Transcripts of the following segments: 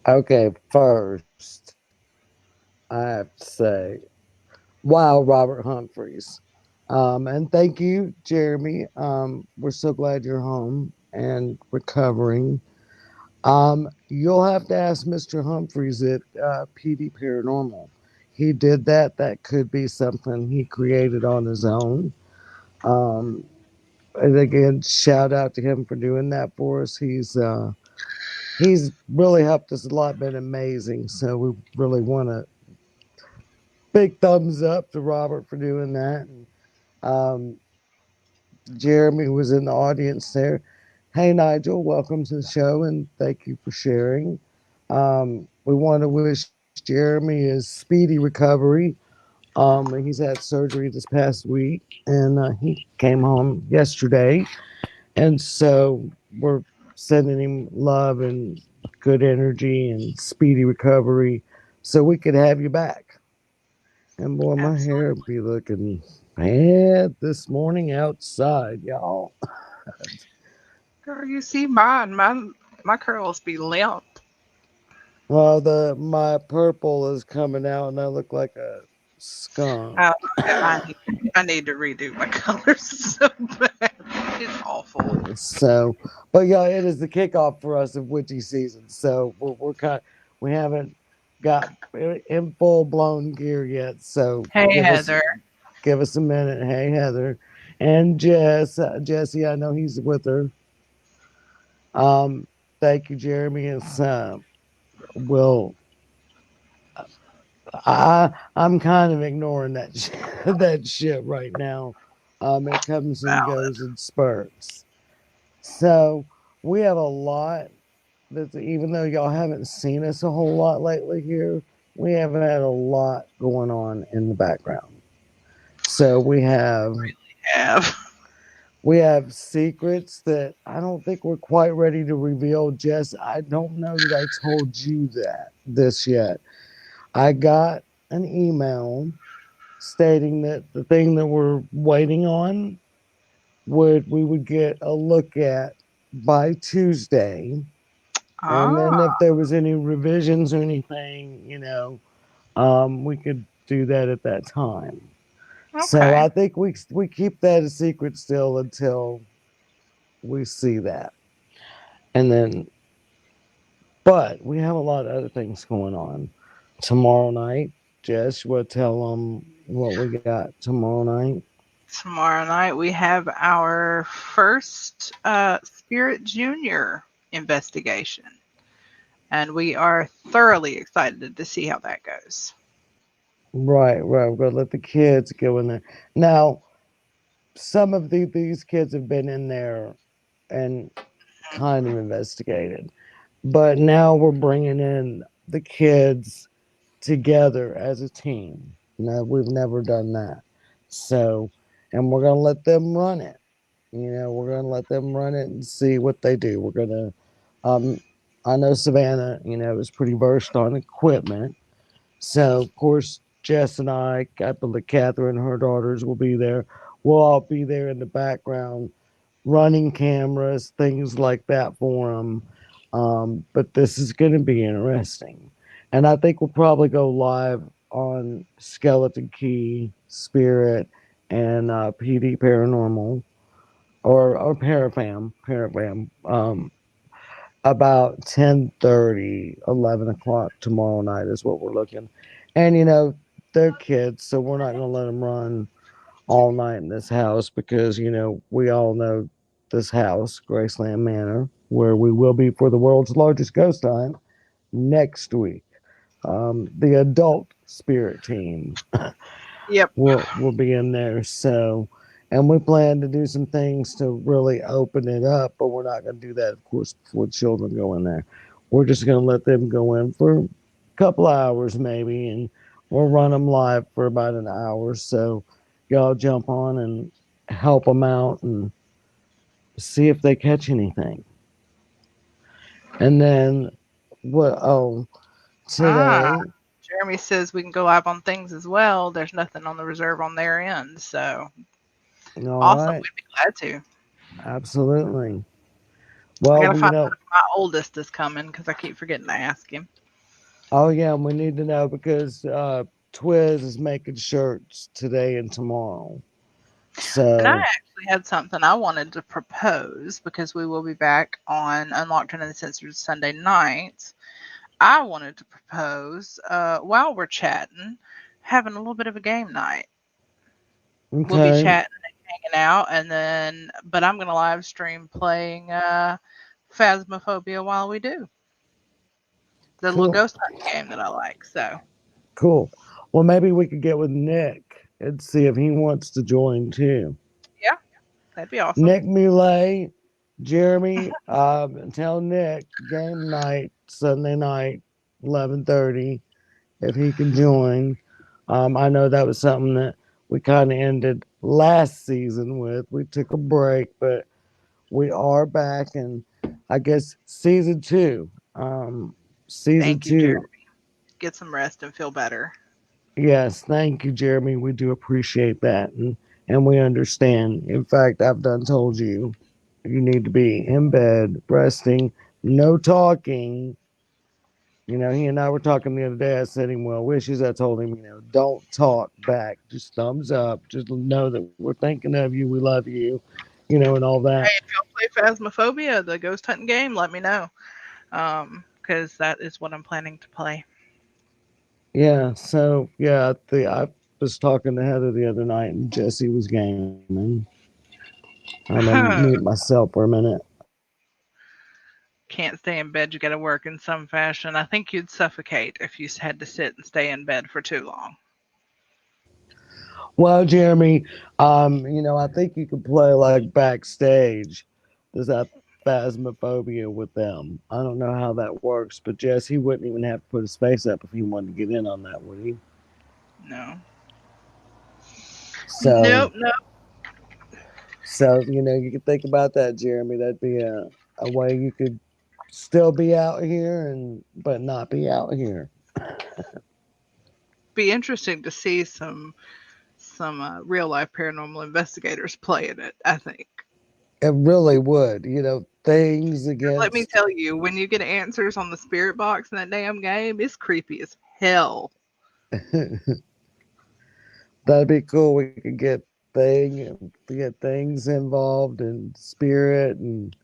Okay, first, I have to say, wow, Robert Humphreys. And thank you, Jeremy. We're so glad you're home and recovering. You'll have to ask Mr. Humphreys at PD Paranormal. He did that. That could be something he created on his own. Um, and again, shout out to him for doing that for us. He's really helped us a lot, been amazing. So we really want to big thumbs up to Robert for doing that. And, Jeremy was in the audience there. Hey, Nigel, welcome to the show and thank you for sharing. We want to wish Jeremy his speedy recovery. He's had surgery this past week and he came home yesterday. And so we're sending him love and good energy and speedy recovery so we could have you back. And boy, my hair Absolutely. be looking bad this morning outside, y'all. Girl, you see mine. My curls be limp. Well, the my purple is coming out, and I look like a skunk. Oh, okay. I need to redo my colors so bad. It's awful. So, but yeah, it is the kickoff for us of witchy season. So we're kind, we haven't got in full blown gear yet. So Hey give us Heather. give us a minute. Hey Heather and Jesse, I know he's with her. Um, thank you, Jeremy. It's will I'm kind of ignoring that that shit right now. It comes and Valid. goes in spurts. So we have a lot that even though y'all haven't seen us a whole lot lately here, we have had a lot going on in the background. So Have. we have secrets that I don't think we're quite ready to reveal. Jess, I don't know that I told you that this yet. I got an email stating that the thing that we're waiting on would we would get a look at by Tuesday. And then if Ah, there was any revisions or anything, we could do that at that time. So okay. I think we keep that a secret still until we see that. And then but we have a lot of other things going on. Tomorrow night, Jess, you want to tell them what we got tomorrow night? Tomorrow night we have our first Spirit Junior investigation, and we are thoroughly excited to see how that goes. Right. We're gonna let the kids go in there. Now, some of these kids have been in there and kind of investigated, but now we're bringing in the kids together as a team. No, we've never done that. So, and we're gonna let them run it. We're gonna let them run it and see what they do. We're gonna, um, I know Savannah, is pretty versed on equipment. So, of course, Jess and I believe Catherine, her daughters will be there. We'll all be there in the background, running cameras, things like that for them. But this is going to be interesting. And I think we'll probably go live on Skeleton Key, Spirit, and PD Paranormal or Parafam, about 10:30, 11 o'clock tomorrow night is what we're looking. And they're kids, so we're not going to let them run all night in this house because we all know this house, Graceland Manor, where we will be for the world's largest ghost hunt next week. The adult spirit team Yep. will be in there. So, and we plan to do some things to really open it up, but we're not going to do that, of course, before children go in there. We're just going to let them go in for a couple hours maybe, and we'll run them live for about an hour. So, y'all jump on and help them out and see if they catch anything. And then, what? Oh, Ah, today. Jeremy says we can go live on things as well. There's nothing on the reserve on their end, so All awesome. right, We'd be glad to. absolutely. I Well, gotta you find out know, if my oldest is coming because I keep forgetting to ask him. oh yeah, we need to know because Twiz is making shirts today and tomorrow. And I So actually had something I wanted to propose because we will be back on Unlocked and Uncensored Sunday nights. I wanted to propose, while we're chatting, having a little bit of a game night. We'll be okay, chatting and hanging out, and then, but I'm gonna live stream playing Phasmophobia while we do the little cool, ghost hunting game that I like. So cool. Well, maybe we could get with Nick and see if he wants to join too. yeah, that'd be awesome. Nick Muley, Jeremy, tell Nick game night Sunday night, 11:30, if he can join. I know that was something that we kind of ended last season with. We took a break, but we are back, and I guess season two. Season Thank you, Jeremy. two. Get some rest and feel better. Yes, thank you, Jeremy. We do appreciate that, and we understand. In fact, I've done told you you need to be in bed, resting, no talking. You know, he and I were talking the other day. I said him well wishes. I told him, don't talk back. Just thumbs up. Just know that we're thinking of you. We love you, and all that. Hey, if y'all play Phasmophobia, the ghost hunting game, let me know. Because that is what I'm planning to play. Yeah. So yeah, I was talking to Heather the other night, and Jesse was gaming. I'm gonna mute myself for a minute. Can't stay in bed, you gotta work in some fashion. I think you'd suffocate if you had to sit and stay in bed for too long. Well, Jeremy, I think you could play like backstage. There's that phasmophobia with them. I don't know how that works, but Jess, he wouldn't even have to put his face up if he wanted to get in on that, would he? No. So, Nope, nope. you could think about that, Jeremy. That'd be a way you could still be out here and but not be out here. Be interesting to see some real life paranormal investigators playing it, I think. It really would. Things Let me against. tell you, when you get answers on the spirit box in that damn game, it's creepy as hell. That'd be cool. We could get things involved in spirit and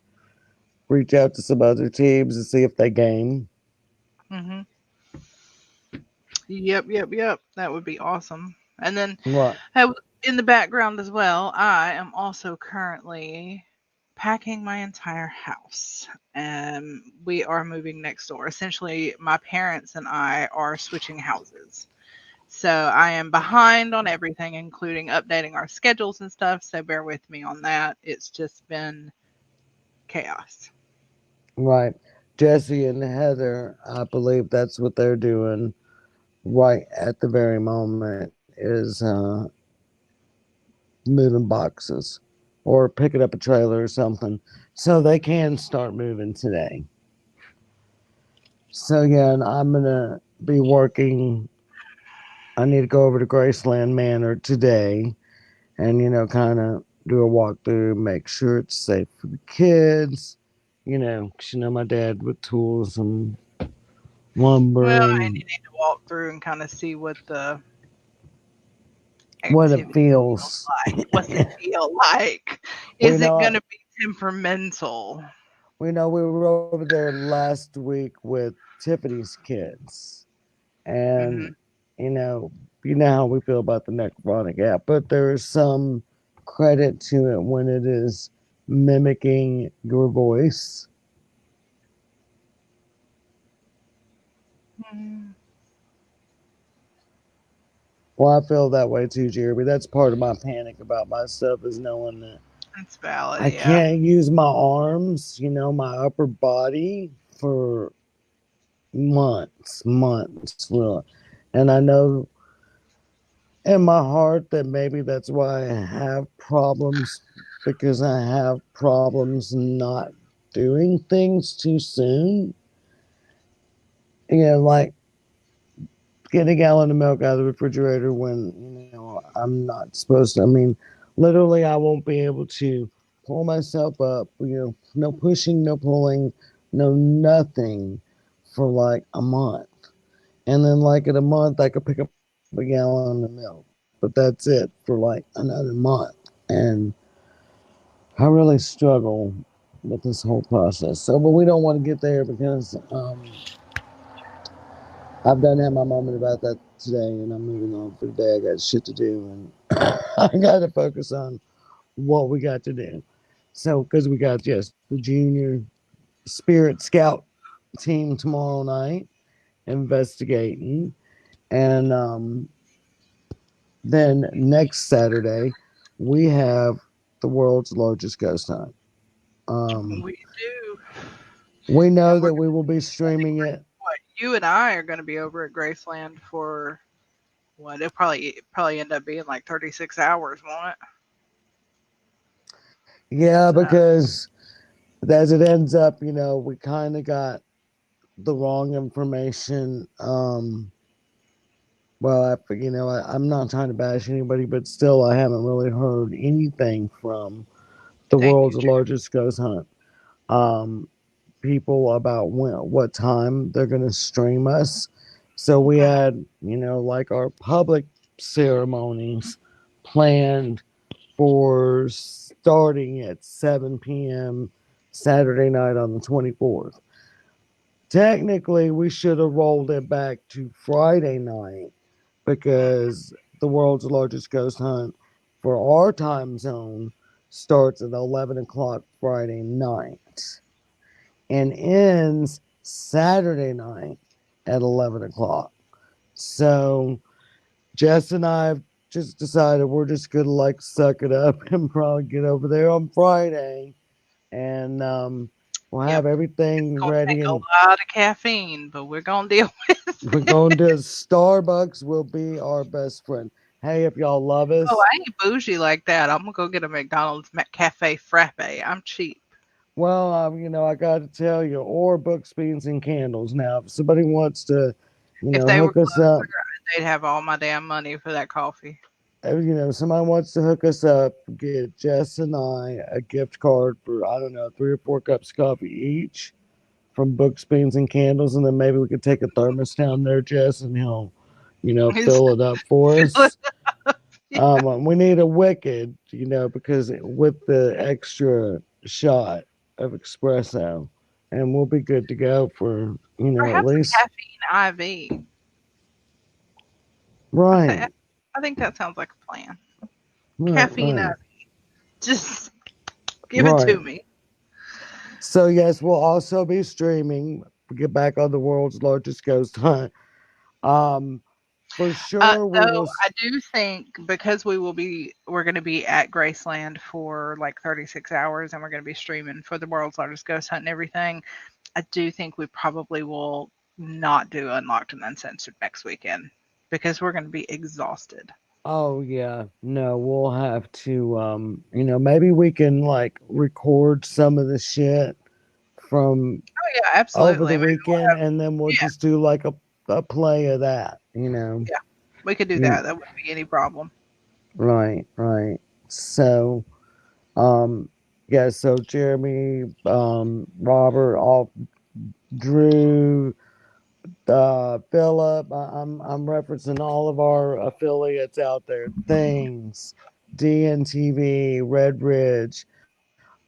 reach out to some other teams and see if they game. Hmm. Yep, yep, yep. That would be awesome. And then Right. uh, in the background as well, I am also currently packing my entire house. We are moving next door. Essentially, my parents and I are switching houses. So I am behind on everything, including updating our schedules and stuff. So bear with me on that. It's just been chaos. Right. Jesse and Heather, I believe that's what they're doing right at the very moment is moving boxes or picking up a trailer or something so they can start moving today. So yeah, and I'm gonna be working. I need to go over to Graceland Manor today and kind of do a walkthrough, make sure it's safe for the kids. 'Cause my dad with tools and Well, lumber and you and need to walk through and kind of see what the what it activity feels feels. like. What's it feel like? We Is it going know, to be temperamental? we were over there last week with Tiffany's kids, and Hmm. you know, how we feel about the necrophonic app, but there is some credit to it when it is mimicking your voice. Mm, Well, I feel that way too, Jeremy. That's part of my panic about myself is knowing that that's valid, I yeah. can't use my arms, my upper body for months, really. And I know in my heart that maybe that's why I have problems because I have problems not doing things too soon. Like get a gallon of milk out of the refrigerator when I'm not supposed to. I mean, literally, I won't be able to pull myself up, no pushing, no pulling, no nothing for like a month. And then, like, in a month, I could pick up a gallon of milk, but that's it for like another month. And I really struggle with this whole process. So, but we don't want to get there because I've done had my moment about that today, and I'm moving on for the day. I got shit to do, and I got to focus on what we got to do. So, because we got, yes, the junior Spirit Scout team tomorrow night investigating, and then next Saturday we have the world's largest ghost hunt. Um, We do. we know And we're, that we will be streaming it. what, you and I are going to be over at Graceland for what? It'll probably end up being like 36 hours, won't it? Yeah, So, because as it ends up, we kind of got the wrong information. Well, I'm not trying to bash anybody, but still, I haven't really heard anything from the thank you, world's Jerry. largest ghost hunt. Um, People about what time they're going to stream us. So we Mhm. had, like our public ceremonies planned for starting at 7 p.m. Saturday night on the 24th. Technically, we should have rolled it back to Friday night Mhm. because the world's largest ghost hunt for our time zone starts at 11 o'clock Friday night and ends Saturday night at 11 o'clock. So Jess and I have just decided we're just going to like suck it up and probably get over there on Friday, and we'll Yep. have It's everything going to ready, take a and lot of caffeine, but we're going to deal with we're it. going to Starbucks will be our best friend. Hey, if y'all love Oh, us, I ain't bougie like that. I'm going to go get a McDonald's cafe frappe. I'm cheap. well, I got to tell you, or books, beans, and candles. Now, if somebody wants to, If they were hook us up, they'd have all my damn money for that coffee. somebody wants to hook us up, get Jess and I a gift card for, I don't know, 3 or 4 cups of coffee each from Books, Beans, and Candles. And then maybe we could take a thermos down there, Jess, and he'll, It's fill it up for feeling us. yeah. We need a Wicked, because with the extra shot of espresso, and we'll be good to go for, at Perhaps a least, caffeine IV. I think right, I think that sounds like a plan. right, Caffeine right, IV. Just give it to right. me. So yes, we'll also be streaming. Get back on the world's largest ghost hunt. Um, for sure we Though will. I do think because we're going to be at Graceland for like 36 hours and we're going to be streaming for the world's largest ghost hunt and everything. I do think we probably will not do Unlocked and Uncensored next weekend because we're going to be exhausted. Oh yeah, no, we'll have to. Maybe we can like record some of the shit from Oh yeah, over absolutely. the Maybe we'll weekend, have, and then we'll yeah, just do like a play of that. yeah, we could do You that. That wouldn't be any problem. right, right. So, um, yeah. So Jeremy, Robert, all Drew, Philip. I'm referencing all of our affiliates out there. Things, DNTV, Red Ridge,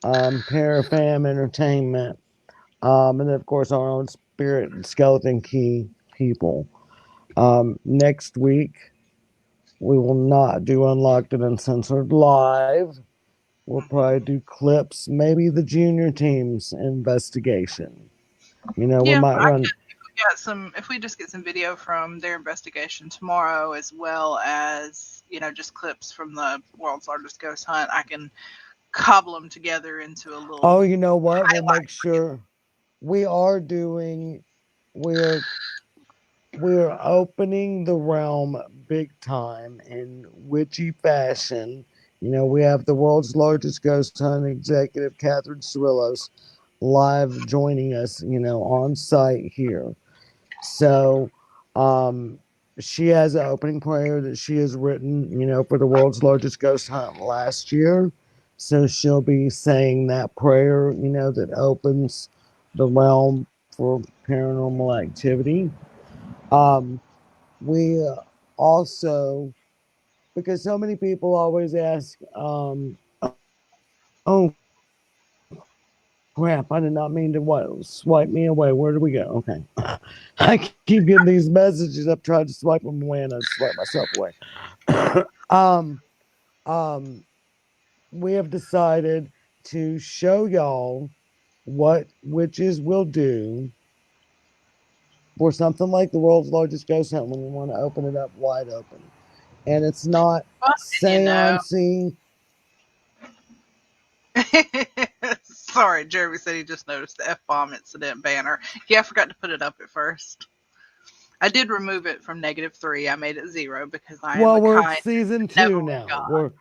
Parafam Entertainment, and then of course our own Spirit and Skeleton Key people. Next week we will not do Unlocked and Uncensored live. We'll probably Hmm. do clips, maybe the junior team's investigation. We Yeah, might I run. could. If we just get some video from their investigation tomorrow, as well as just clips from the world's largest ghost hunt, I can cobble them together into a little Oh, you know what? We'll highlight. make sure we are doing. We're we're opening the realm big time in witchy fashion. We have the world's largest ghost hunt executive, Catherine Cirillos, live joining us, on site here. So, um, she has an opening prayer that she has written, for the world's largest ghost hunt last year. So she'll be saying that prayer, that opens the realm for paranormal activity. Um, we also, because so many people always ask, oh crap, I did not mean to swipe me away. Where do we go? Okay. I keep getting these messages. I've tried to swipe them away and I swipe myself away. um, um, we have decided to show y'all what witches will do for something like the world's largest ghost hunt when we want to open it up wide open. And it's not Well, and seancing. sorry, Jeremy said he just noticed the F bomb incident banner. Yeah, I forgot to put it up at first. I did remove it from -3. I made it 0 because I am Well, a we're at kind, season two benevolent now. God.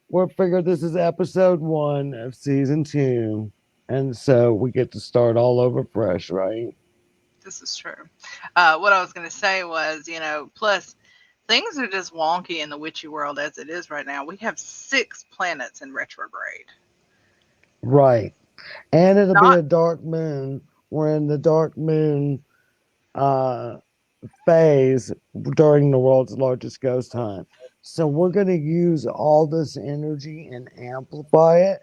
We're figured this is episode one of season two, and so we get to start all over fresh, right? This is true. What I was going to say was, plus things are just wonky in the witchy world as it is right now. We have 6 planets in retrograde. Right. And it'll be Not, a dark moon. We're in the dark moon uh phase during the world's largest ghost hunt. So we're going to use all this energy and amplify it.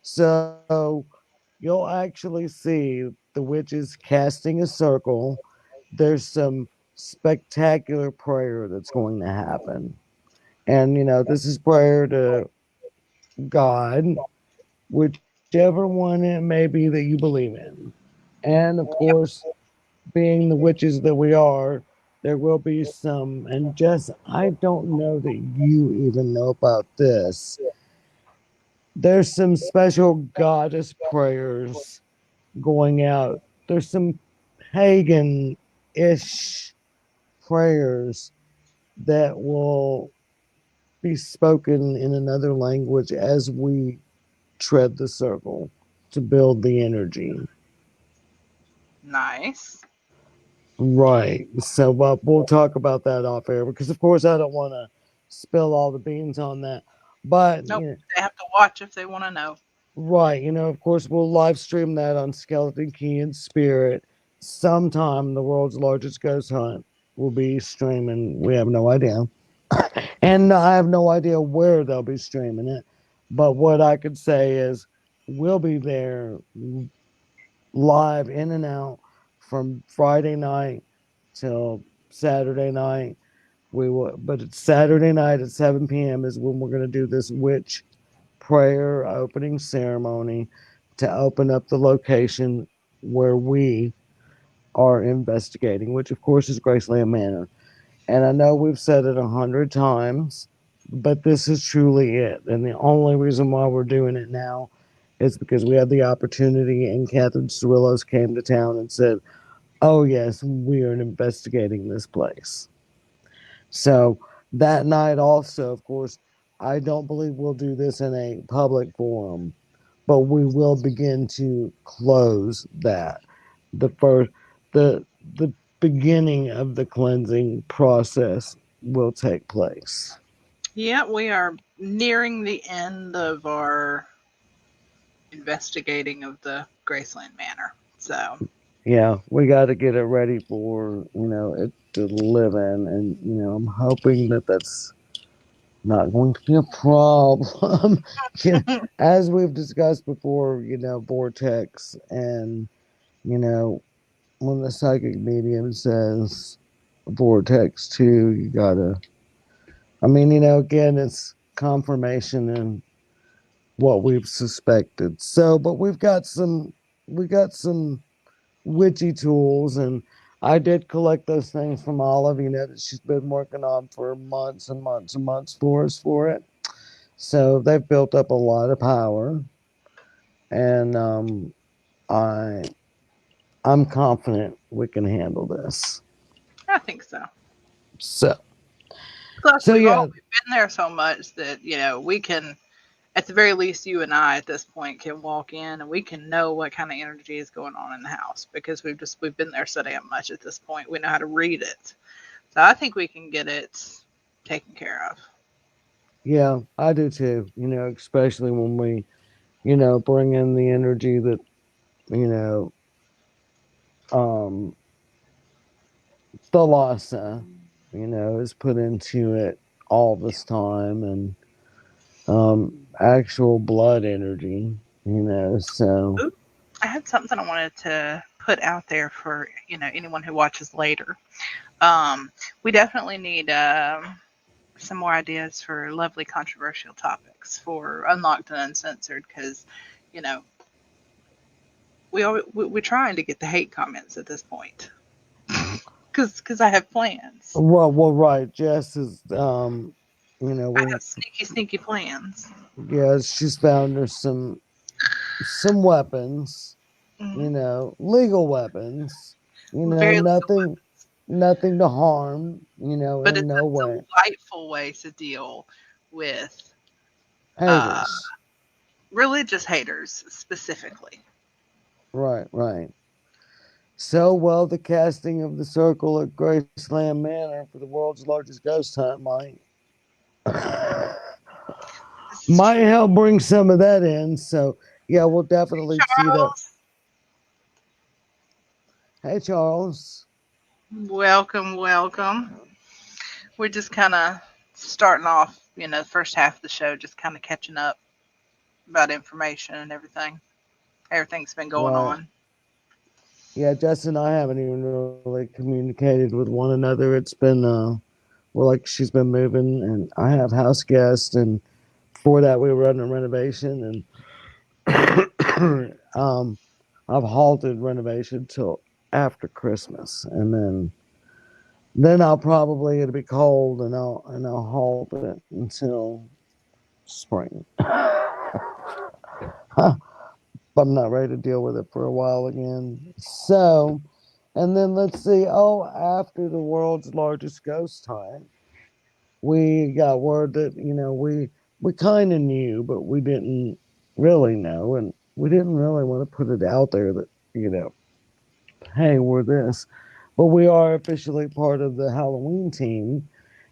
So you'll actually see the witches casting a circle. There's some spectacular prayer that's going to happen. And, this is prayer to God, whichever one it may be that you believe in. And of course, being the witches that we are, there will be some, and Jess, I don't know that you even know about this. There's some special goddess prayers going out. There's some pagan ish prayers that will be spoken in another language as we tread the circle to build the energy. nice. Right. So we'll talk about that off air because, of course, I don't want to spill all the beans on that. But, Nope. They have to watch if they want to know. right. Of course, we'll live stream that on Skeleton Key and Spirit. Sometime the world's largest ghost hunt will be streaming. We have no idea. And I have no idea where they'll be streaming it. But what I could say is we'll be there live in and out from Friday night till Saturday night. We will, but it's Saturday night at 7 p.m. is when we're going to do this witch prayer opening ceremony to open up the location where we are investigating, which of course is Graceland Manor. And I know we've said it 100 times, but this is truly it. And the only reason why we're doing it now is because we had the opportunity, and Catherine Cirillos came to town and said, "Oh yes, we are investigating this place." So that night, also, of course, I don't believe we'll do this in a public forum, but we will begin to close that. The first, the beginning of the cleansing process will take place. Yeah, we are nearing the end of our investigating of the Graceland Manor. So, Yeah, we got to get it ready for it to live in, and I'm hoping that that's not going to be a problem. As we've discussed before, vortex, and you know when the psychic medium says vortex too, you gotta. I mean, again, it's confirmation and what we've suspected. So, but we got some witchy tools, and I did collect those things from Olive, that she's been working on for months and months and months for us for it. So they've built up a lot of power, and I I'm confident we can handle this. I think so. So Plus, so yeah, we've been there so much that we can, at the very least, you and I at this point can walk in and we can know what kind of energy is going on in the house because we've been there so damn much at this point. We know how to read it, so I think we can get it taken care of. yeah, I do too. Especially when we bring in the energy that, you know, um, Thalassa, is put into it all this time, and actual blood energy, so. Ooh, I had something I wanted to put out there for anyone who watches later. Um, we definitely need some more ideas for lovely controversial topics for Unlocked and Uncensored because you know we're trying to get the hate comments at this point because I have plans. Well, right. Jess is, I we, have sneaky plans. yeah, she's found her some weapons, Hmm. legal weapons, Very legal, nothing to harm, but in it's no a way. delightful way to deal with uh, Haters. religious haters specifically. Right, right. So, well, the casting of the circle at Graceland Manor for the world's largest ghost hunt This is might true. help bring some of that in. So, yeah, we'll definitely see that. Charles, Hey, Charles. welcome, welcome. We're just kind of starting off, the first half of the show, just kind of catching up about information and everything. Everything's been going Right. on. Yeah, Jess and I haven't even really communicated with one another. It's been, well, like she's been moving, and I have house guests, and before that, we were under renovation, and I've halted renovation till after Christmas, and then I'll probably it'll be cold, and I'll halt it until spring. I'm not ready to deal with it for a while again. So, and then let's see. Oh, after the world's largest ghost hunt, we got word that we kind of knew, but we didn't really know, and we didn't really want to put it out there that hey, we're this, but we are officially part of the Halloween team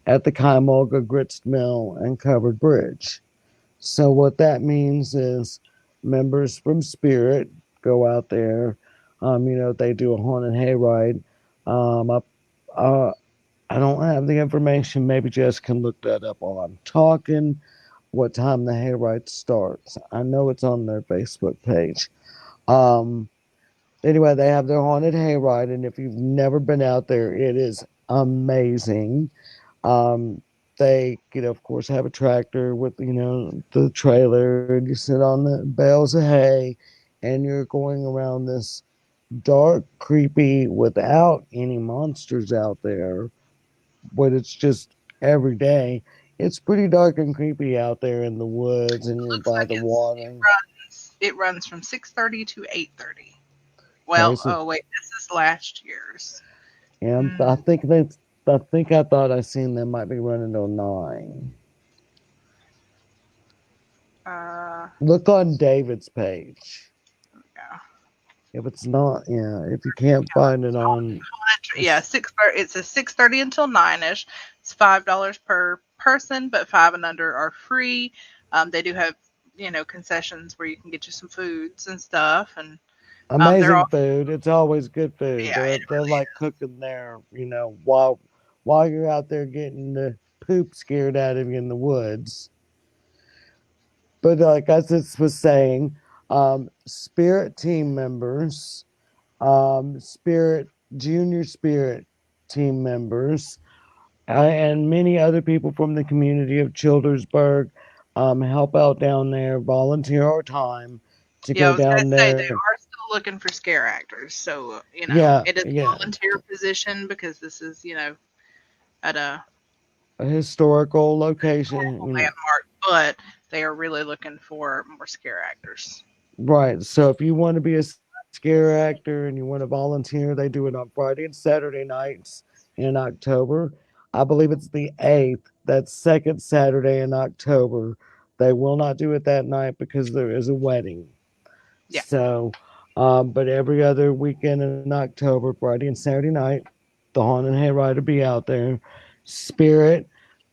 at the Kaimolga Grist Mill and Covered Bridge. So what that means is members from Spirit go out there. They do a haunted hayride. I, uh, I don't have the information. Maybe Jess can look that up while I'm talking. What time the hayride starts? I know it's on their Facebook page. Um, anyway, they have their haunted hayride, and if you've never been out there, it is amazing. Um, they, of course, have a tractor with, the trailer, and you sit on the bales of hay, and you're going around this dark, creepy, without any monsters out there, but it's just every day. It's pretty dark and creepy out there in the woods, and you're Looks by like the water. it runs from 6:30 to 8:30. Okay, Well, so oh wait, this is last year's. and I Mm, think that's. I think I thought I seen them might be running till 9. uh, Look on David's page. yeah. If it's not, yeah, if you can't find it on, Yeah, 6:30. It's a 6:30 until 9ish. It's $5 per person, but five and under are free. They do have concessions where you can get you some foods and stuff, and they're amazing all food. It's always good food. yeah, it They're really like cooking there, while you're out there getting the poop scared out of you in the woods. But like I just was saying, spirit team members, spirit junior spirit team members, and many other people from the community of Childersburg help out down there, volunteer our time to Yeah, go I was gonna down say they there. are still looking for scare actors, so Yeah, it is a yeah, volunteer position because this is at a a historical location, historical landmark, but they are really looking for more scare actors. right. So if you want to be a scare actor and you want to volunteer, they do it on Friday and Saturday nights in October. I believe it's the 8th, that second Saturday in October. They will not do it that night because there is a wedding. Yeah. So, but every other weekend in October, Friday and Saturday night, the Haunted Hayride will be out there. Spirit,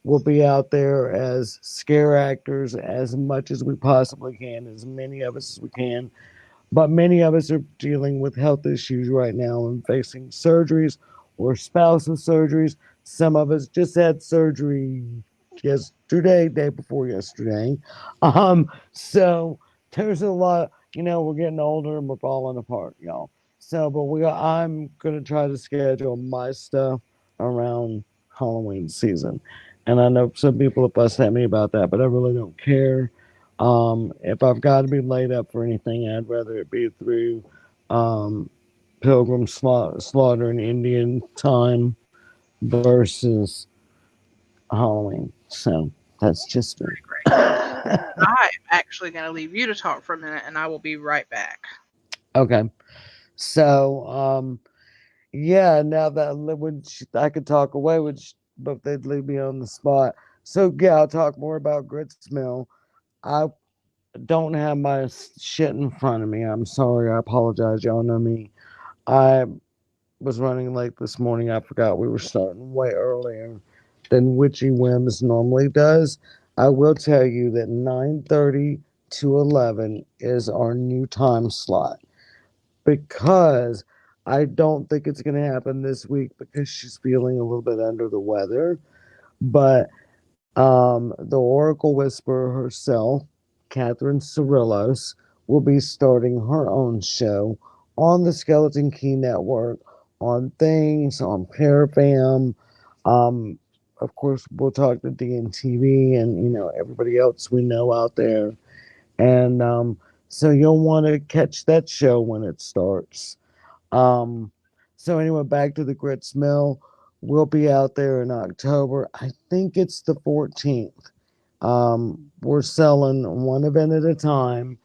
We'll be out there as scare actors as much as we possibly can, as many of us as we can. But many of us are dealing with health issues right now and facing surgeries or spousal surgeries. Some of us just had surgery yesterday, day before yesterday. So there's a lot, we're getting older and we're falling apart, y'all. So, but I'm gonna try to schedule my stuff around Halloween season. And I know some people have fussed at me about that, but I really don't care. If I've got to be laid up for anything, I'd rather it be through um, Pilgrim Slaughter and Indian time versus Halloween. So that's just me. Great. I'm actually going to leave you to talk for a minute and I will be right back. Okay. So, yeah, now that I could talk away, but they'd leave me on the spot. So, yeah, I'll talk more about Grits Mill. I don't have my shit in front of me. I'm sorry. I apologize. Y'all know me. I was running late this morning. I forgot we were starting way earlier than Witchy Whims normally does. I will tell you that 9:30 to 11 is our new time slot because I don't think it's going to happen this week because she's feeling a little bit under the weather. But the Oracle Whisperer herself, Catherine Cirillos, will be starting her own show on the Skeleton Key Network, on Things, on Parafam. Um, of course, we'll talk to DNTV and everybody else we know out there, and so you'll want to catch that show when it starts. Um, so anyway, back to the Grits Mill. We'll be out there in October. I think it's the 14th. We're selling one event at a time.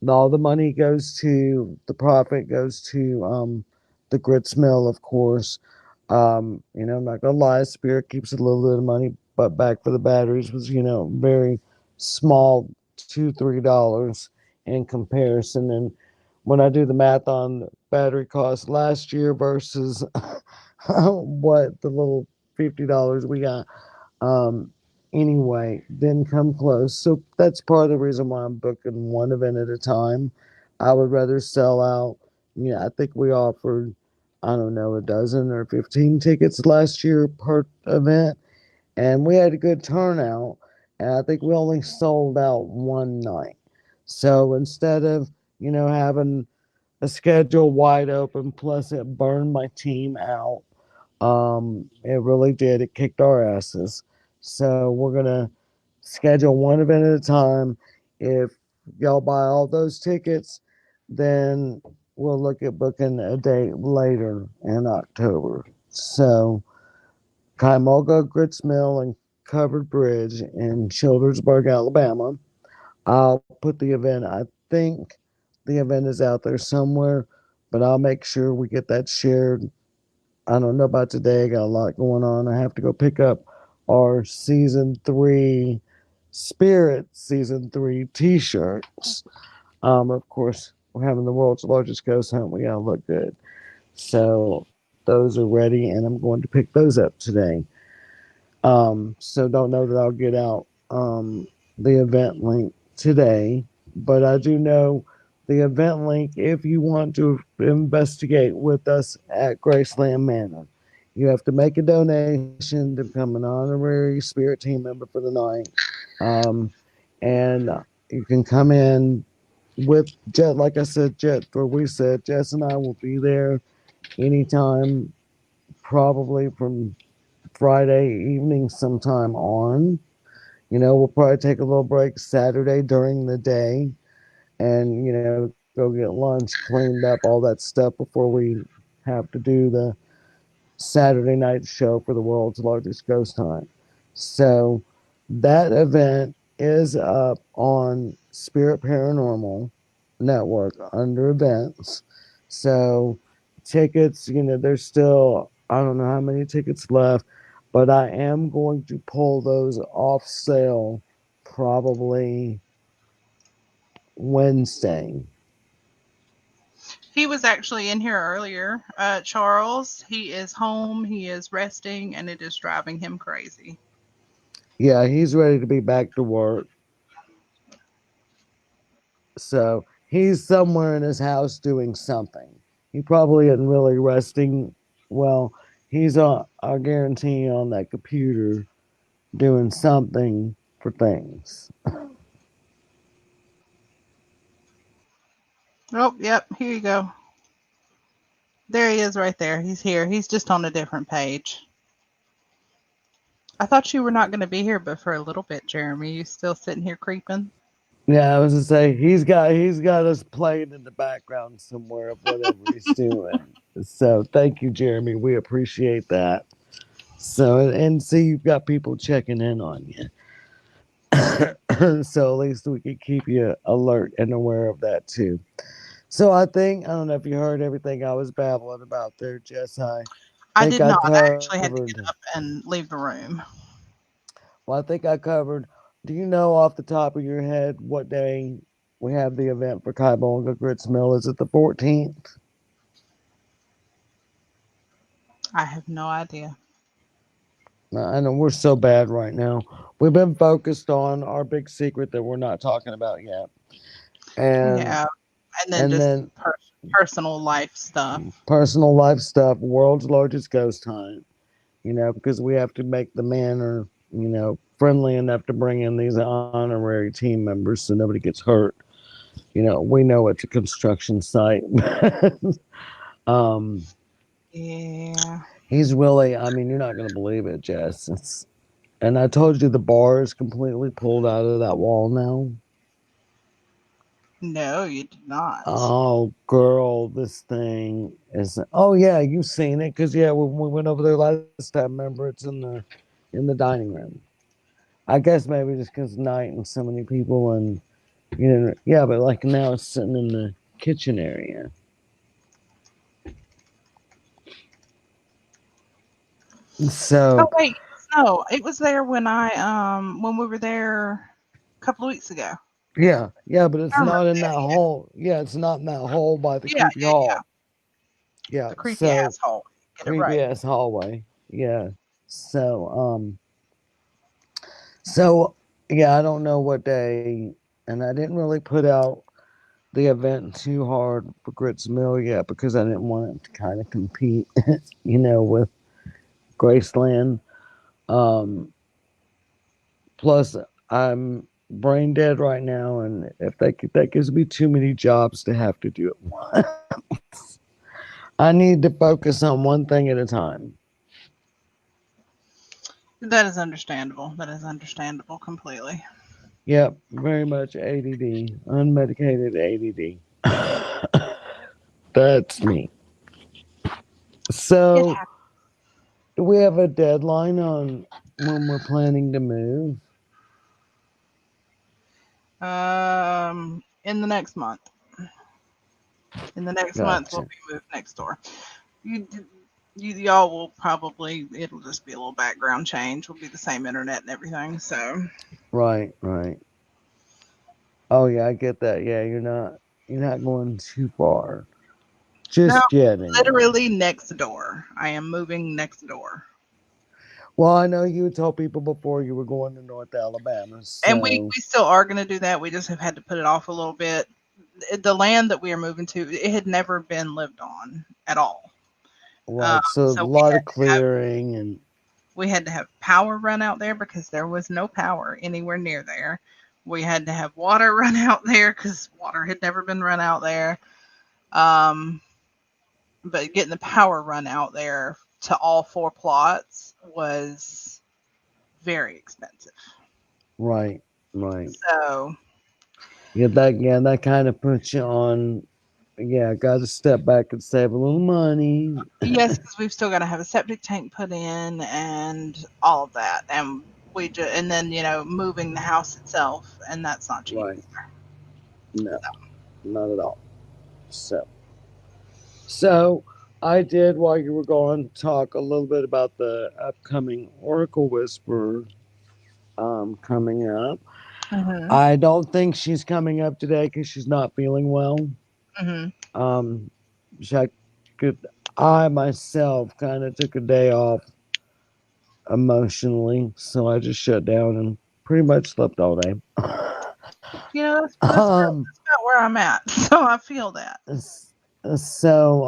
All the money goes to the profit goes to the grits mill, of course. I'm not gonna lie, Spirit keeps a little bit of money, but back for the batteries was, very small, $2-3 in comparison. And when I do the math on battery costs last year versus what the little $50 we got, um, anyway, didn't come close. So that's part of the reason why I'm booking one event at a time. I would rather sell out. I think we offered, I don't know, a dozen or 15 tickets last year per event, and we had a good turnout. And I think we only sold out one night. So instead of, having a schedule wide open, plus it burned my team out, it really did. It kicked our asses. So we're gonna schedule one event at a time. If y'all buy all those tickets, then we'll look at booking a date later in October. So Kaimoga Grits Mill and Covered Bridge in Childersburg, Alabama. I'll put the event. I think the event is out there somewhere, but I'll make sure we get that shared. I don't know about today. I got a lot going on. I have to go pick up our season three, Spirit season three T-shirts. Of course, we're having the world's largest ghost hunt. We gotta look good. So those are ready, and I'm going to pick those up today. So don't know that I'll get out the event link today, but I do know the event link if you want to investigate with us at Graceland Manor. You have to make a donation to become an honorary spirit team member for the night. Um, and you can come in with Jet, like I said, we said, Jess and I will be there anytime, probably from Friday evening sometime on. We'll probably take a little break Saturday during the day and, go get lunch, cleaned up, all that stuff before we have to do the Saturday night show for the world's largest ghost hunt. So that event is up on Spirit Paranormal Network under events. So tickets, there's still, I don't know how many tickets left, but I am going to pull those off sale probably Wednesday. He was actually in here earlier, Charles. He is home, he is resting, and it is driving him crazy. Yeah, he's ready to be back to work. So he's somewhere in his house doing something. He probably isn't really resting. Well, he's on, I guarantee, on that computer doing something for things. Oh, yep, here you go. There he is right there. He's here. He's just on a different page. I thought you were not going to be here, but for a little bit, Jeremy, you still sitting here creeping? Yeah, I was to say he's got us playing in the background somewhere of whatever he's doing. So thank you, Jeremy. We appreciate that. So and see, you've got people checking in on you. So at least we can keep you alert and aware of that too. So I don't know if you heard everything I was babbling about there, Jess. I I think did I not. I actually had to covered. get up and leave the room. Well, I think I covered. Do you know off the top of your head what day we have the event for Kaibonga Grits Mill? Is it the 14th? I have no idea. I know we're so bad right now. We've been focused on our big secret that we're not talking about yet, and Yeah, and then and just then personal life stuff. personal life stuff. World's largest ghost hunt. Because we have to make the manor, friendly enough to bring in these honorary team members so nobody gets hurt. We know it's a construction site. um, Yeah. he's really, I mean, you're not going to believe it, Jess. And I told you the bar is completely pulled out of that wall now. No, you did not. Oh, girl, this thing is. Oh, yeah, you've seen it because yeah, when we went over there last time, remember it's in the dining room. I guess maybe just because night and so many people and yeah, but like now it's sitting in the kitchen area. Oh So wait, no, it was there when we were there a couple of weeks ago. yeah, yeah, but I it's remember not in that that. hole. Yeah, it's not in that hole by the Yeah, creepy yeah, yeah. hall. Yeah, The creepy so asshole. Get it creepy right. ass hallway. Yeah. So so yeah, I don't know what day, and I didn't really put out the event too hard for Grits Mill yet because I didn't want it to kind of compete, with Graceland. Um, Plus, I'm brain dead right now, and if that gives me too many jobs to have to do at once. I need to focus on one thing at a time. That is understandable. That is understandable completely. Yep, very much ADD, unmedicated ADD. That's me. It So, do we have a deadline on when we're planning to move? in the next month. In the next month, we'll Gotcha. be moved next door. You, y'all will probably. It'll just be a little background change. Will be the same internet and everything. So Right, right. Oh yeah, I get that. Yeah, you're not going too far no, just yet, anyway. literally next door. I am moving next door. Well, I know you told people before you were going to North Alabama, And we, so we still are going to do that. We just have had to put it off a little bit. The land that we are moving to, it had never been lived on at all. right. So a So lot of clearing and we had to have power run out there because there was no power anywhere near there. We had to have water run out there because water had never been run out there. Um, but getting the power run out there to all four plots was very expensive. right, right. So Yeah, that kind of puts you on. Yeah, got to step back and save a little money. yes, because we've still got to have a septic tank put in and all of that, and and then moving the house itself, and that's not cheap Right. either. No, not at all. So I did while you were gone talk a little bit about the upcoming Oracle Whisper coming up. Mhm. I don't think she's coming up today because she's not feeling well. Mhm. Um, I could, I myself kind of took a day off emotionally, so I just shut down and pretty much slept all day. You know, um, that's about where I'm at. So I feel that. s- so,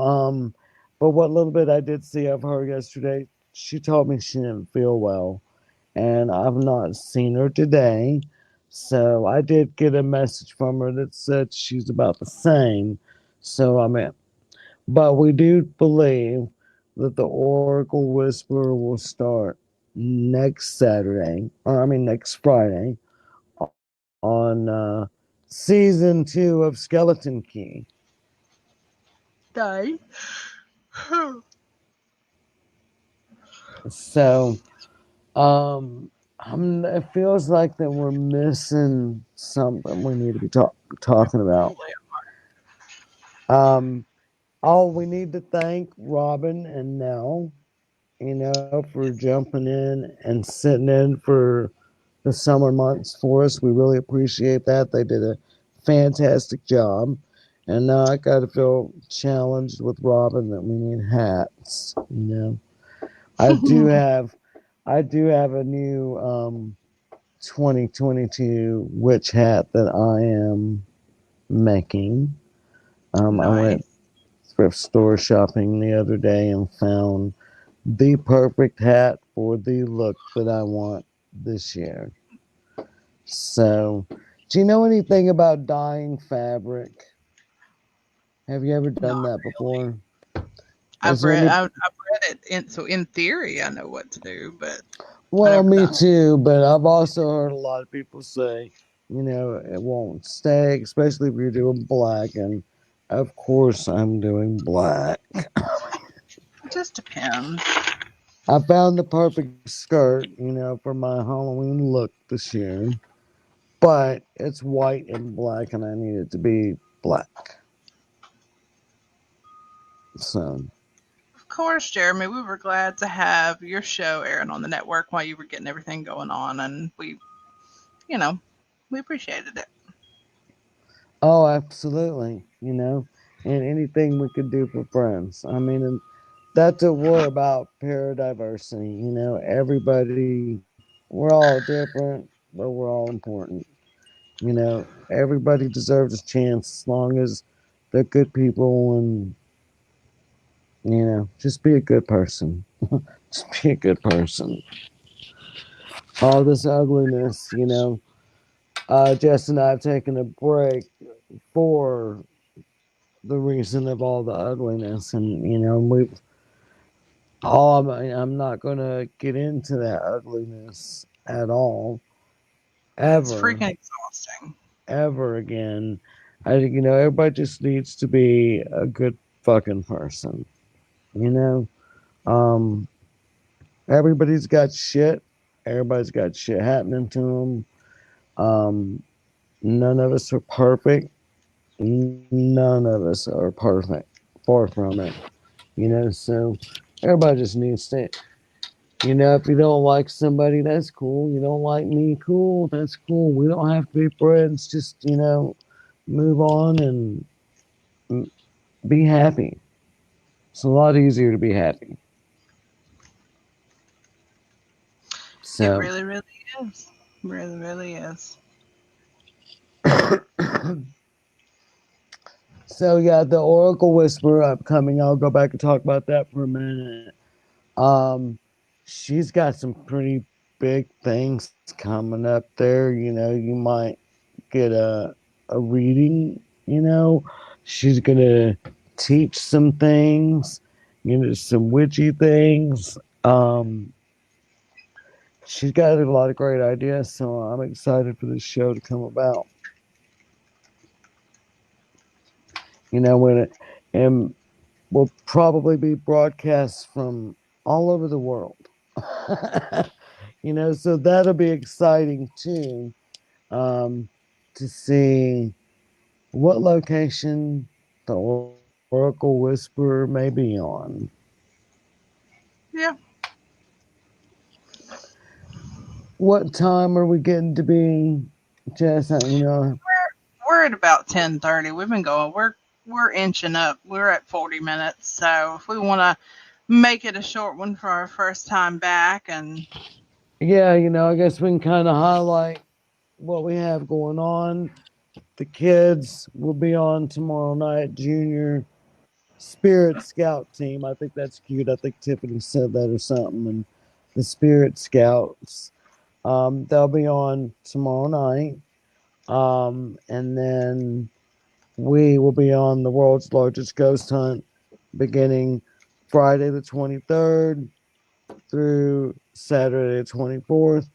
but what little bit I did see of her yesterday, she told me she didn't feel well, and I've not seen her today. So I did get a message from her that said she's about the same. So I mean, but we do believe that the Oracle Whisperer will start next Saturday, or I mean next Friday, on season 2 of Skeleton Key. Day. So, it feels like that we're missing something we need to be talking about. Um, oh, we need to thank Robin and Nell, for jumping in and sitting in for the summer months for us. We really appreciate that. They did a fantastic job. And now I got to feel challenged with Robin that we need hats. I do have I do have a new 2022 witch hat that I am making. I went Nice. thrift store shopping the other day and found the perfect hat for the look that I want this year. So, do you know anything about dyeing fabric? Have you ever done Not that really. before? Is there any? I've read it, so in theory I know what to do, but I Well, never me done. too, but I've also heard a lot of people say, it won't stay, especially if you're doing black. And of course, I'm doing black. It just depends. I found the perfect skirt, for my Halloween look this year, but it's white and black, and I need it to be black. So, Of course, Jeremy, we were glad to have your show airing on the network while you were getting everything going on, and you know, we appreciated it. oh, absolutely, and anything we could do for friends. I mean, and that's what we're about, paradiversity. Everybody, we're all different, but we're all important. Everybody deserves a chance as long as they're good people and, just be a good person. Just be a good person. All this ugliness, Jess and I have taken a break for the reason of all the ugliness. And, I'm not going to get into that ugliness at all, It's ever, freaking exhausting. ever again. I think, everybody just needs to be a good fucking person, you know? Um, everybody's got shit. Everybody's got shit happening to them. None of us are perfect. None of us are perfect. Far from it. So everybody just needs to, if you don't like somebody, that's cool. You don't like me, cool. That's cool. We don't have to be friends. Just, move on and be happy. It's a lot easier to be happy. It So, really, really is. Really, really is. so yeah, the Oracle Whisperer upcoming. I'll go back and talk about that for a minute. Um, she's got some pretty big things coming up there. You might get a reading. She's gonna teach some things. Some witchy things. She's got a lot of great ideas, so I'm excited for this show to come about. When it and will probably be broadcast from all over the world. So that'll be exciting too, to see what location the Oracle Whisperer may be on. Yeah, What time are we getting to be, Jess? we're at about 10:30. We've been going. We're inching up. We're at 40 minutes. So if we want to make it a short one for our first time back. And Yeah, I guess we can kind of highlight what we have going on. The kids will be on tomorrow night, Junior Spirit Scout team. I think that's cute. I think Tiffany said that or something. And the Spirit Scouts, they'll be on tomorrow night. And then we will be on the world's largest ghost hunt beginning Friday the 23rd through Saturday the 24th.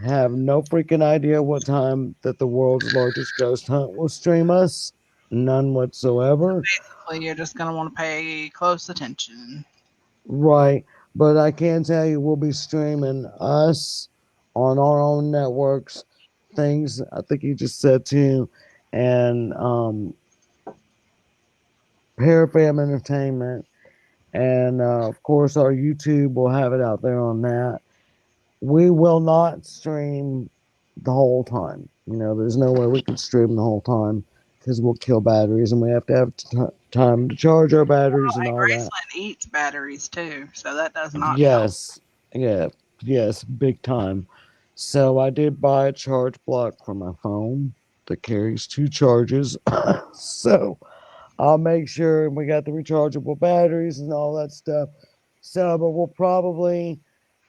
Have no freaking idea what time that the world's largest ghost hunt will stream us. None whatsoever. basically, you're just going to want to pay close attention. Right. But I can tell you we'll be streaming us on our own networks. Things I think you just said too. And Parafam Entertainment. And of course, our YouTube will have it out there on that. We will not stream the whole time. There's no way we can stream the whole time because we'll kill batteries and we have to have time to charge our batteries and And all that. Graceland eats batteries too, so that does not help. Yes, yeah, yes, big time. So I did buy a charge block for my phone that carries two charges. So I'll make sure we got the rechargeable batteries and all that stuff. So, but we'll probably,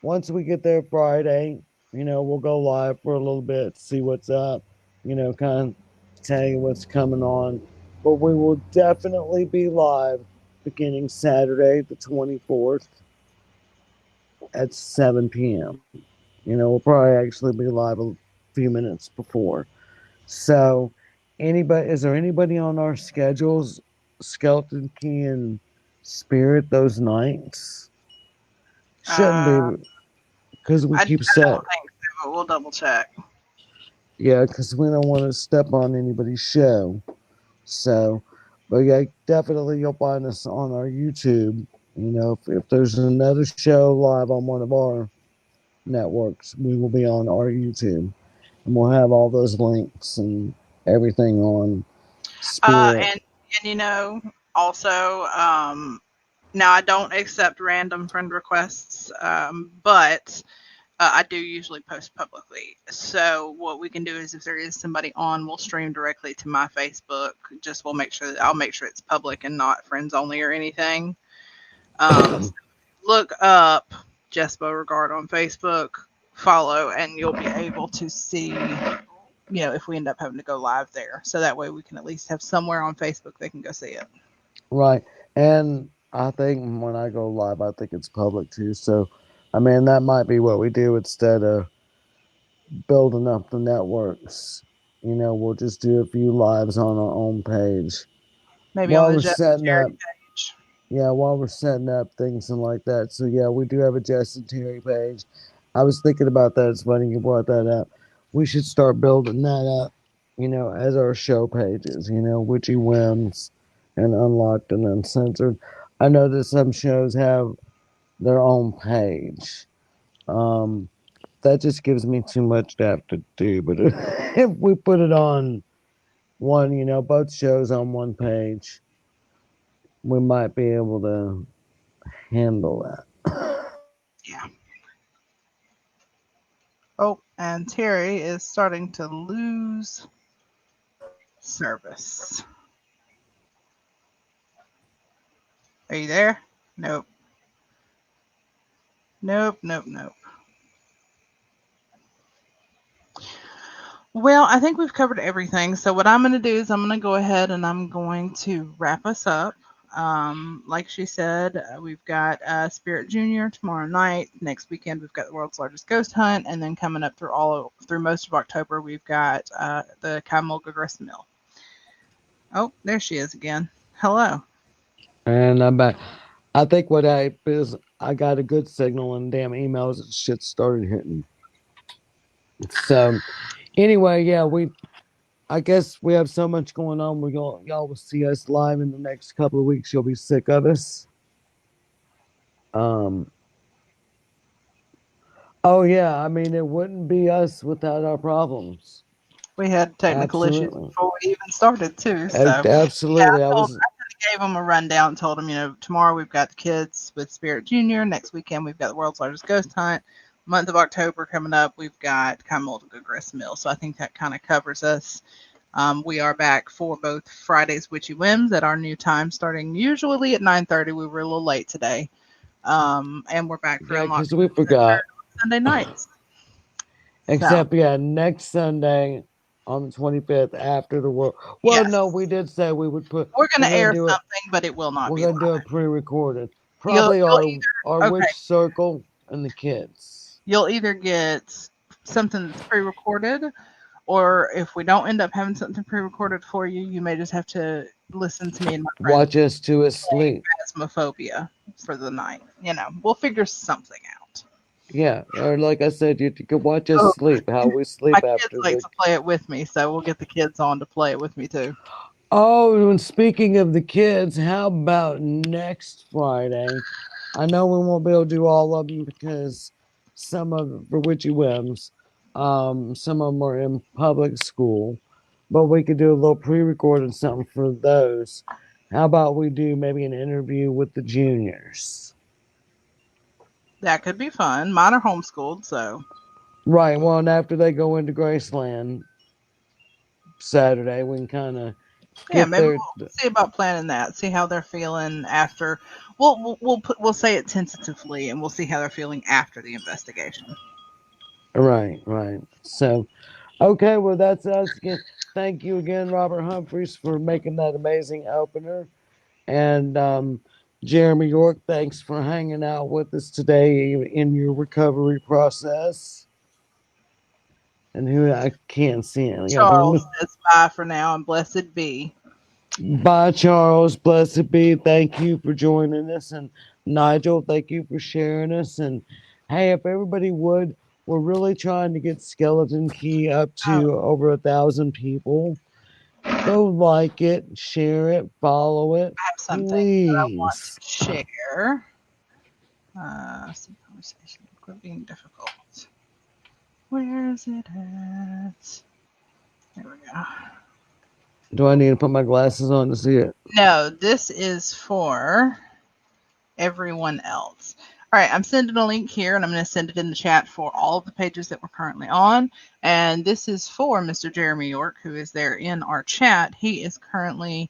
once we get there Friday, we'll go live for a little bit, see what's up, kind of tell you what's coming on. But we will definitely be live beginning Saturday, the 24th at 7 p.m. We'll probably actually be live a few minutes before. So, is there anybody on our schedules, Skeleton Key and Spirit, those nights? Shouldn't Uh, be because we I keep don't set. think so, but we'll double check. Yeah, because we don't want to step on anybody's show. So, but yeah, definitely you'll find us on our YouTube. If there's another show live on one of our networks, we will be on our YouTube. And we'll have all those links and everything on Spirit. And also, now I don't accept random friend requests, but I do usually post publicly. So what we can do is, if there is somebody on, we'll stream directly to my Facebook. Just I'll make sure it's public and not friends only or anything. So look up Jess Beauregard on Facebook, follow, and you'll be able to see, if we end up having to go live there. So that way we can at least have somewhere on Facebook they can go see it. Right. And I think when I go live, I think it's public too. So, I mean, that might be what we do instead of building up the networks. We'll just do a few lives on our own page Maybe on while the we're Jess and setting Terry up. page. Yeah, while we're setting up things and like that. So, yeah, we do have a Jess and Terry page. I was thinking about that. It's funny you brought that up. We should start building that up, as our show pages, Witchy Whims and Unlocked and Uncensored. I know that some shows have their own page. Um, that just gives me too much to have to do. But if we put it on one, both shows on one page, we might be able to handle that. Yeah. Oh, and Terry is starting to lose service. Are you there? Nope. Nope, nope, nope. Well, I think we've covered everything. So what I'm going to do is I'm going to go ahead and I'm going to wrap us up. Like she said, we've got Spirit Junior tomorrow night. Next weekend we've got the world's largest ghost hunt, and then coming up through most of October we've got the Kamulga Grist Mill. Oh, there she is again. Hello. And I'm back. I think what I is I got a good signal and damn emails and shit started hitting. So anyway, yeah, I guess we have so much going on. Y'all will see us live in the next couple of weeks. You'll be sick of us. Um. Oh yeah, I mean it wouldn't be us without our problems. We had technical issues Absolutely. before we even started too. So yeah, Absolutely. I told gave them a rundown, told them, tomorrow we've got the kids with Spirit Junior. Next weekend we've got the world's largest ghost hunt. Month of October coming up, we've got Camel to Go Grist Mill. So I think that kind of covers us. We are back for both Friday's Witchy Whims at our new time, starting usually at 9:30. We were a little late today. And we're back for Yeah, Unlock because we forgot. Sunday nights. So Except, yeah, next Sunday on the 25th after the world. Well, yes, no, we did say we would put. we're going We're to gonna air do it. something, but it will not We're be gonna do live. it pre-recorded. You'll, Probably you'll our either okay. witch circle and the kids. You'll either get something that's pre-recorded, or if we don't end up having something pre-recorded for you, you may just have to listen to me and my friends Watch us to playing asleep. Phasmophobia for the night. We'll figure something out. Yeah, or like I said, you could watch us Oh, sleep. How we my sleep kids after like the. to play it with me, so we'll get the kids on to play it with me too. Oh, and speaking of the kids, how about next Friday? I know we won't be able to do all of them because some of for Witchy Whims, some of them are in public school, but we could do a little pre-recorded something for those. How about we do maybe an interview with the juniors? That could be fun. Mine are homeschooled, so Right. Well, and after they go into Graceland Saturday, we can kind of yeah, get maybe their. we'll see about planning that. See how they're feeling after. We'll say it tentatively, and we'll see how they're feeling after the investigation. Right, right. So, okay, well, that's us again. Thank you again, Robert Humphreys, for making that amazing opener. And Jeremy York, thanks for hanging out with us today in your recovery process. And who I can't see him. Yeah, Charles says bye for now, and blessed be. bye, Charles. Blessed be. Thank you for joining us. And Nigel, thank you for sharing us. And hey, if everybody would, we're really trying to get Skeleton Key up Oh, to over 1,000 people. Go like it, share it, follow it, I have something that I want to please. share. Some conversation. Quit being difficult. Where is it at? There we go. Do I need to put my glasses on to see it? No, this is for everyone else. All right, I'm sending a link here and I'm going to send it in the chat for all of the pages that we're currently on. And this is for Mr. Jeremy York, who is there in our chat. He is currently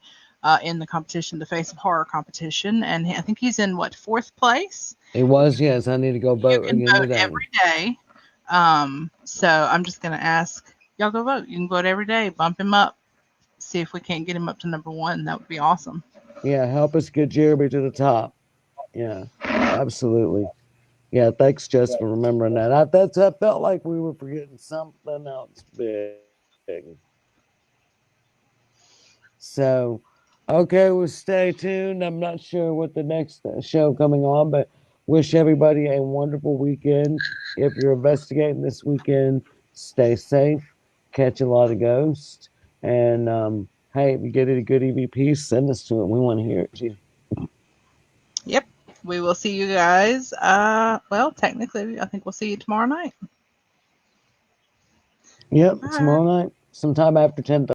in the competition, the Face of Horror competition, and I think he's in what, fourth place? It was, yes. I need to go You vote can again vote today. every day. So I'm just going to ask y'all go vote. You can vote every day, bump him up, see if we can't get him up to number one. That would be awesome. Yeah, help us get Jeremy to the top. Yeah, absolutely. Yeah, thanks, Jess, for remembering that. I felt like we were forgetting something else big. So, okay, well, stay tuned. I'm not sure what the next show coming on, but wish everybody a wonderful weekend. If you're investigating this weekend, stay safe, catch a lot of ghosts, and hey, if you get any good EVP, send us to it. We want to hear it too. Yep. We will see you guys. Well, technically, I think we'll see you tomorrow night. Yep, Bye. tomorrow night, sometime after 10:30.